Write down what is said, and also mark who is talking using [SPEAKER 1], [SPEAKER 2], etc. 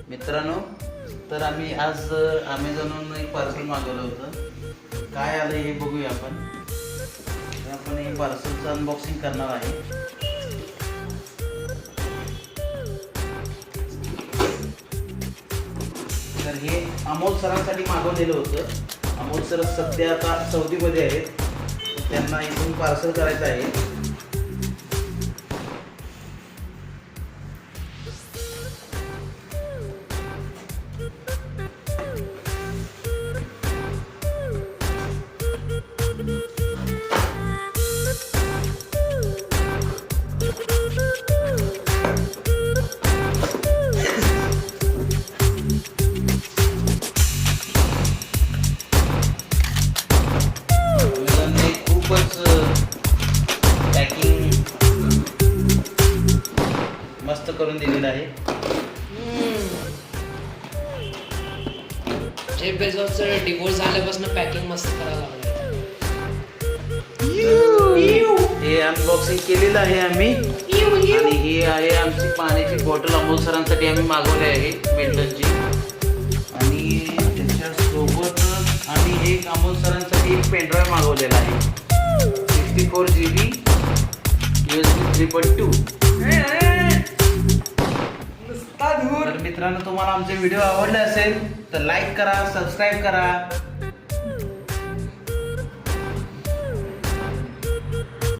[SPEAKER 1] मित्रांनो, तर आम्ही आज अमेझॉनवरून एक पार्सल मागवलं होतं. काय आलं हे बघूया आपण. तर आपण हे पार्सलचं अनबॉक्सिंग करणार आहे. तर हे अमोल सरांसाठी मागवलेलं होतं. अमोल सर सध्या आता सौदीमध्ये आहेत. त्यांना इथून पार्सल करायचं आहे. पॅकिंग मस्त करून दिलेलं आहे.
[SPEAKER 2] जेफ बेझोसचं डिवोर्स झाल्यापासून पॅकिंग मस्त करायला लागलं.
[SPEAKER 1] हे अनबॉक्सिंग केलेलं आहे आम्ही. आणि ही आहे आमची पाण्याची बॉटल अमोल सरांसाठी आम्ही मागवली आहे मिल्टनची. आणि त्याच्यासोबत आम्ही एक अमोल सरांसाठी एक पेनड्राईव्ह मागवलेला आहे 64 GB USB 3.2. तर मित्रांनो, तुम्हाला आमचे व्हिडिओ आवडले असेल तर लाईक करा, सबस्क्राईब करा.